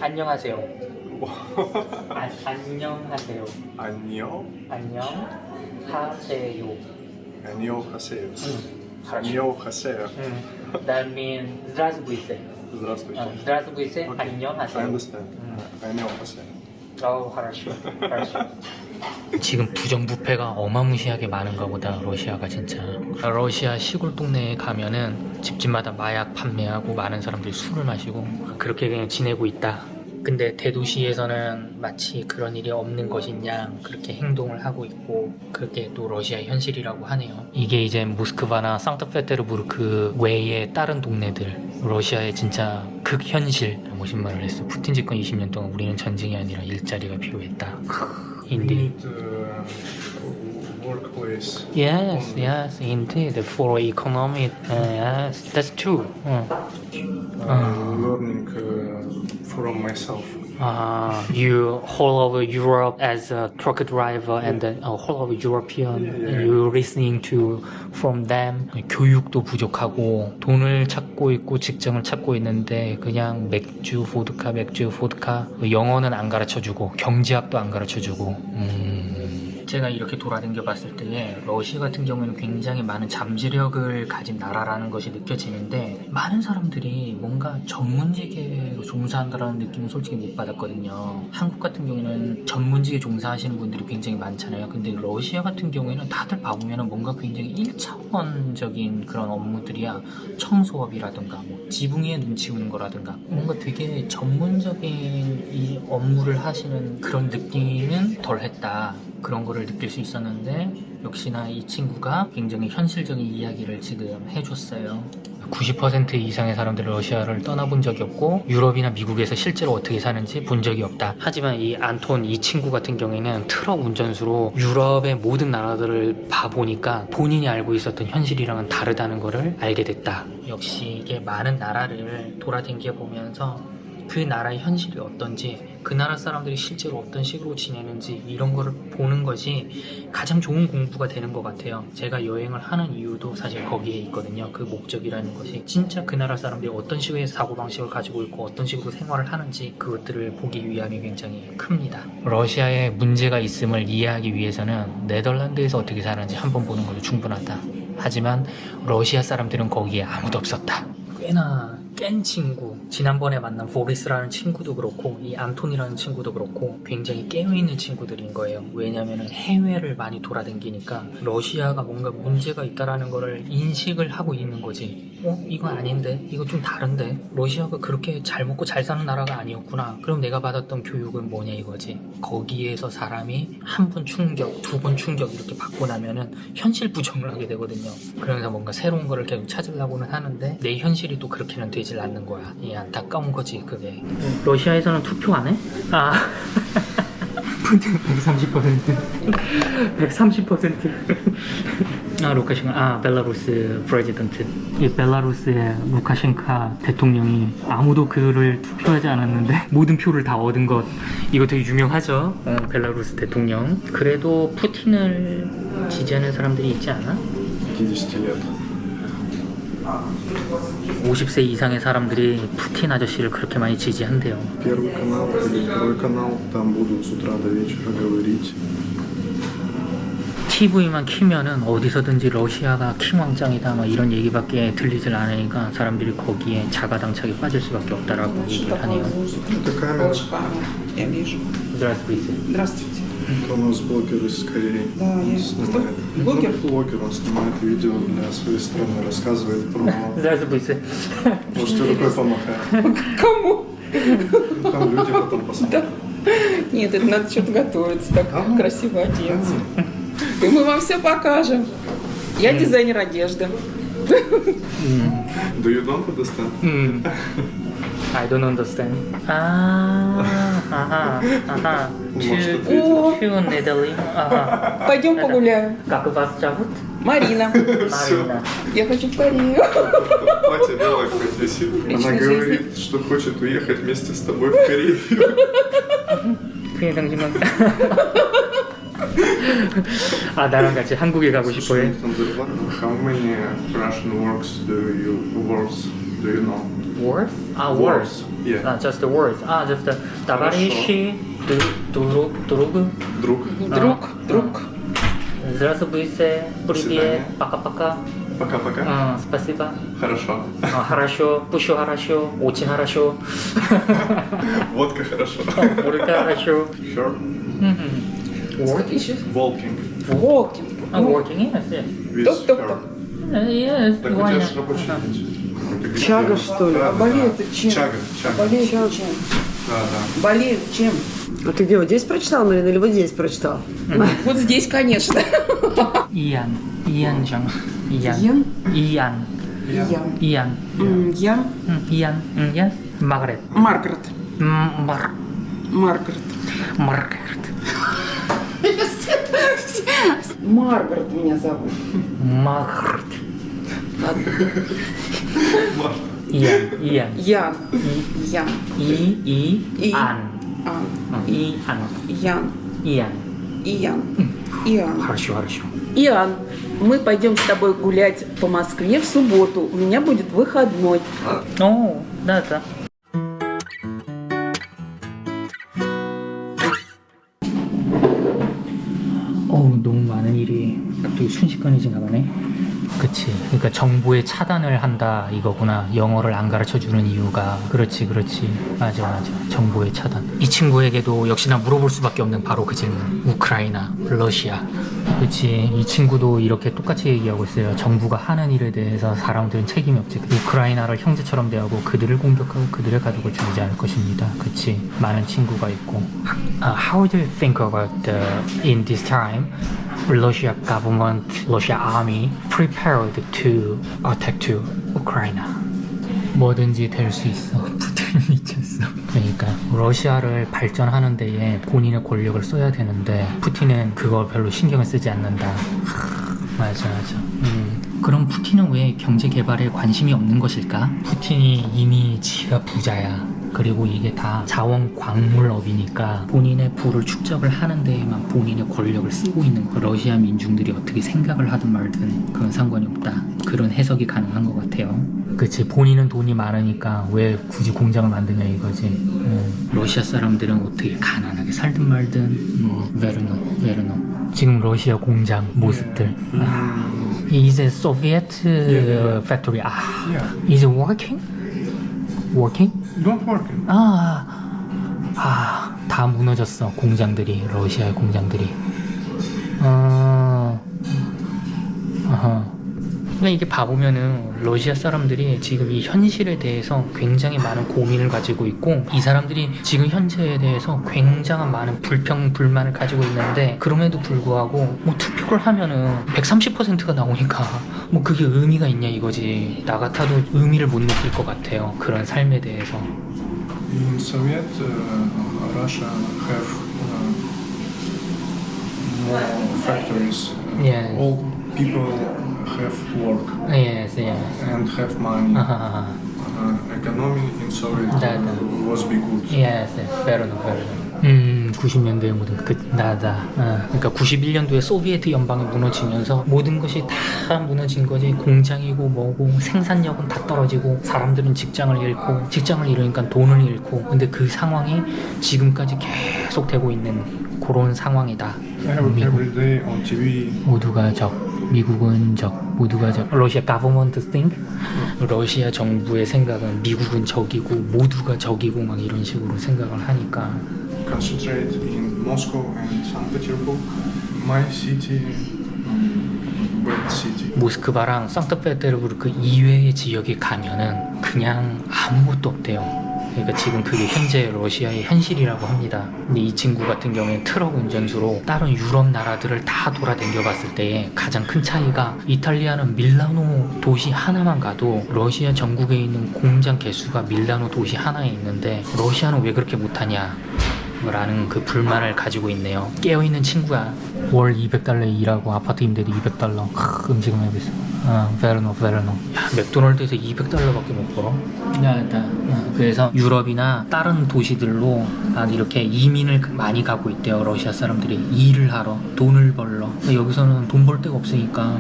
안녕하세요. 안녕하세요. 안녕? 안녕하세요. 안녕하세요. хорошо. 안녕하세요. That means здравствуйте. Здравствуйте. здравствуйте. Okay. I 안녕하세요. understand. 안녕하세요. хорошо. хорошо. 지금 부정부패가 어마무시하게 많은가 보다. 러시아가 진짜. 러시아 시골 동네에 가면은 집집마다 마약 판매하고 많은 사람들이 술을 마시고 그렇게 그냥 지내고 있다. 근데 대도시에서는 마치 그런 일이 없는 것인 양 그렇게 행동을 하고 있고 그렇게 또 러시아의 현실이라고 하네요. 이게 이제 모스크바나 상트페테르부르크 외의 다른 동네들 러시아의 진짜 극현실. 멋진 말을 했어. 푸틴 집권 20년 동안 우리는 전쟁이 아니라 일자리가 필요했다. We Indeed. need workplace. Yes, yes, indeed. For economy, yes, that's true. Learning from myself. You whole of Europe as a truck driver and whole of European, you listening to from them. 교육도 부족하고 돈을 찾고 있고 직장을 찾고 있는데 그냥 맥주, 보드카, 영어는 안 가르쳐주고 경제학도 안 가르쳐주고. 제가 이렇게 돌아다녀 봤을 때에 러시아 같은 경우에는 굉장히 많은 잠재력을 가진 나라라는 것이 느껴지는데 많은 사람들이 뭔가 전문직에 종사한다라는 느낌은 솔직히 못 받았거든요. 한국 같은 경우에는 전문직에 종사하시는 분들이 굉장히 많잖아요. 근데 러시아 같은 경우에는 다들 봐보면 뭔가 굉장히 1차원적인 그런 업무들이야. 청소업이라든가 뭐 지붕에 눈 치우는 거라든가 뭔가 되게 전문적인 이 업무를 하시는 그런 느낌은 덜했다. 그런 거를 느낄 수 있었는데 역시나 이 친구가 굉장히 현실적인 이야기를 지금 해줬어요. 90% 이상의 사람들은 러시아를 떠나본 적이 없고 유럽이나 미국에서 실제로 어떻게 사는지 본 적이 없다. 하지만 이 안톤 이 친구 같은 경우에는 트럭 운전수로 유럽의 모든 나라들을 봐보니까 본인이 알고 있었던 현실이랑은 다르다는 거를 알게 됐다. 역시 이게 많은 나라를 돌아다녀 보면서 그 나라의 현실이 어떤지 그 나라 사람들이 실제로 어떤 식으로 지내는지 이런 거를 보는 것이 가장 좋은 공부가 되는 것 같아요. 제가 여행을 하는 이유도 사실 거기에 있거든요. 그 목적이라는 것이 진짜 그 나라 사람들이 어떤 식의 사고방식을 가지고 있고 어떤 식으로 생활을 하는지 그것들을 보기 위함이 굉장히 큽니다. 러시아에 문제가 있음을 이해하기 위해서는 네덜란드에서 어떻게 사는지 한번 보는 것도 충분하다. 하지만 러시아 사람들은 거기에 아무도 없었다. 꽤나 깬 친구, 지난번에 만난 보리스라는 친구도 그렇고 이 안톤이라는 친구도 그렇고 굉장히 깨어있는 친구들인 거예요. 왜냐면은 해외를 많이 돌아다니니까 러시아가 뭔가 문제가 있다라는 거를 인식을 하고 있는 거지. 이거 아닌데? 이거 좀 다른데? 러시아가 그렇게 잘 먹고 잘 사는 나라가 아니었구나. 그럼 내가 받았던 교육은 뭐냐 이거지. 거기에서 사람이 한 번 충격, 두 번 충격 이렇게 받고 나면은 현실 부정을 하게 되거든요. 그러면서 뭔가 새로운 거를 계속 찾으려고는 하는데 내 현실이 또 그렇게는 되질 않는 거야. 이 안타까운 거지 그게. 러시아에서는 투표 안 해? 푸틴 130%. 루카셴카 벨라루스 프레지던트. 이 벨라루스의 루카셴카 대통령이 아무도 그를 투표하지 않았는데 모든 표를 다 얻은 것. 이거 되게 유명하죠. 벨라루스 대통령. 그래도 푸틴을 지지하는 사람들이 있지 않아? 50 лет. 50세 이상의 사람들이 푸틴 아저씨를 그렇게 많이 지지한대요. Первый канал или второй канал, там будут с утра до вечера говорить. TV만 키면은 어디서든지 러시아가 킹왕짱이다 막 이런 얘기밖에 들리질 않으니까 사람들이 거기에 자가당착에 빠질 수밖에 없다라고 얘기를 하네요. Это камера. Я вижу. Здравствуйте. Здравствуйте. Это у нас блогер из Кореи. Да, Он я- снимает. Блогер? Блогер, он снимает видео для своей страны, рассказывает про... Здравствуйте. Можете рукой помахать. Кому? Там люди потом посмотрят. Нет, это надо что-то готовиться, так А ну. красиво одеться. И мы вам все покажем. Я дизайнер одежды. Do you don't understand? I don't understand. Может, Чё недали? Пойдем погуляем. Как вас зовут? Марина. Марина. Я хочу в Корею. Платье белое хоть висит. Она Личной говорит, что хочет уехать вместе с тобой в Корею. 그게 당신만. 나랑 같이 한국에 가고 싶어해. How many Russian words do you know? Words? Words. Yeah. Just the words. Just the товарищи, друг. Друг. Здравствуйте, привет, свидания. пока-пока. Пока-пока. Спасибо. Хорошо. Хорошо, пусть хорошо, очень хорошо. Водка хорошо. Только хорошо. Sure. Work? Еще. Walking. Walking. Working, yes. With Топ-топ-топ. her. Yes, Так у тебя же рабочий день. Чага, что ли? Да, А да, болеет да. ты чем? Чага. Болеет чем? Да. Болеет чем? А ты где, вот здесь прочитал, Марина, или вот здесь прочитал? Вот здесь, конечно. Иан. Иан. Ян? Иан. Ян. Иан. Ян. Иан. Yes. Маргарет. Маргарет. Маргарет. Маргарет меня зовут. Маргарет. Иан. Ян. Ян. Иан. Ан. Иан. Ян. Иан. Ян. Иоанн. Хорошо. Иоанн, мы пойдем с тобой гулять по Москве в субботу. У меня будет выходной. О, да. 너무 많은 일이 갑자기 순식간에 지나가네. 그치. 그러니까 정보의 차단을 한다 이거구나. 영어를 안 가르쳐주는 이유가. 그렇지. 맞아. 정보의 차단. 이 친구에게도 역시나 물어볼 수밖에 없는 바로 그 질문. 우크라이나, 러시아. 그치. 이 친구도 이렇게 똑같이 얘기하고 있어요. 정부가 하는 일에 대해서 사람들은 책임이 없지. 우크라이나를 형제처럼 대하고 그들을 공격하고 그들의 가족을 죽이지 않을 것입니다. 그치. 많은 친구가 있고. How do you think about in this time Russia government, Russia army prepared to attack to Ukraine? 뭐든지 될 수 있어. 푸틴 미쳤어. 그러니까 러시아를 발전하는 데에 본인의 권력을 써야 되는데 푸틴은 그거 별로 신경을 쓰지 않는다. 맞아. 그럼 푸틴은 왜 경제 개발에 관심이 없는 것일까? 푸틴이 이미 지가 부자야. 그리고 이게 다 자원 광물업이니까 본인의 부를 축적을 하는 데에만 본인의 권력을 쓰고 있는 거. 러시아 민중들이 어떻게 생각을 하든 말든 그건 상관이 없다. 그런 해석이 가능한 것 같아요. 그치. 본인은 돈이 많으니까 왜 굳이 공장을 만드냐 이거지. 러시아 사람들은 어떻게 가난하게 살든 말든. 베르노. 지금 러시아 공장 모습들. Is a Soviet factory. Is it working? Don't working. 다 무너졌어. 공장들이. 러시아의 공장들이. 그러니까 이게 봐보면은 러시아 사람들이 지금 이 현실에 대해서 굉장히 많은 고민을 가지고 있고 이 사람들이 지금 현재에 대해서 굉장한 많은 불만을 가지고 있는데 그럼에도 불구하고 뭐 투표를 하면은 130%가 나오니까 뭐 그게 의미가 있냐 이거지. 나 같아도 의미를 못 느낄 것 같아요. 그런 삶에 대해서. In Soviet Russia have more factories. Yes. All people have work Yes. and have money. Economy in Soviet was be good. Yes, fair enough. 90년대의 모든 그러니까 91년도에 소비에트 연방이 무너지면서 모든 것이 다 무너진 거지. 공장이고 뭐고 생산력은 다 떨어지고 사람들은 직장을 잃으니까 돈을 잃고. 근데 그 상황이 지금까지 계속 되고 있는 그런 상황이다. Every day on TV. 모두가 미국은 모두가 러시아 government think? 러시아 정부의 생각은 미국은 적이고 모두가 적이고 막 이런 식으로 생각을 하니까. Concentrate in Moscow and St. Petersburg. My city, bad city. 모스크바랑 상트페테르부르크 이외의 지역에 가면은 그냥 아무것도 없대요. 그러니까 지금 그게 현재 러시아의 현실이라고 합니다. 근데 이 친구 같은 경우에는 트럭 운전수로 다른 유럽 나라들을 다 돌아다녀 봤을 때 가장 큰 차이가 이탈리아는 밀라노 도시 하나만 가도 러시아 전국에 있는 공장 개수가 밀라노 도시 하나에 있는데 러시아는 왜 그렇게 못하냐 라는 그 불만을 가지고 있네요. 깨어있는 친구야. 월 200달러에 일하고 아파트 임대도 200달러. 음식은 왜 비싸? 베르노. 야, 맥도날드에서 200달러밖에 못 벌어? 그래서 유럽이나 다른 도시들로 이렇게 이민을 많이 가고 있대요. 러시아 사람들이 일을 하러 돈을 벌러. 여기서는 돈 벌 데가 없으니까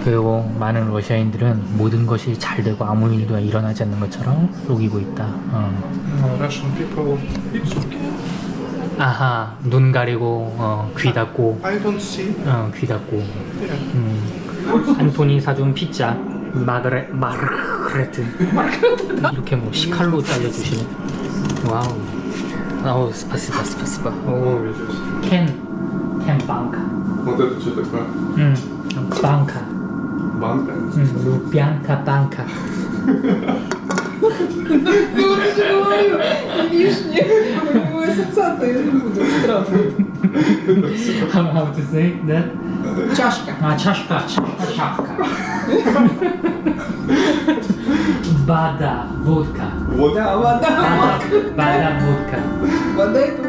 그리고 많은 러시아인들은 모든 것이 잘 되고 아무 일도 일어나지 않는 것처럼 속이고 있다. Russian people, it's okay. 아하, 눈 가리고 귀 닫고 I don't see. 귀 닫고. Yeah. 안토니 사준 피자 마르크레트 이렇게 뭐 시칼로 잘라주시네. 와우. 스파스바. О, видишь. 캔 банка. Вот это что такое? банка. Банка? Лубянка банка. Лишнее. У него ассоциация, я не буду. Странно. How to say that? Чашка. чашка. Бада, водка. Вот. Да, вода. Бада, водка. Вода это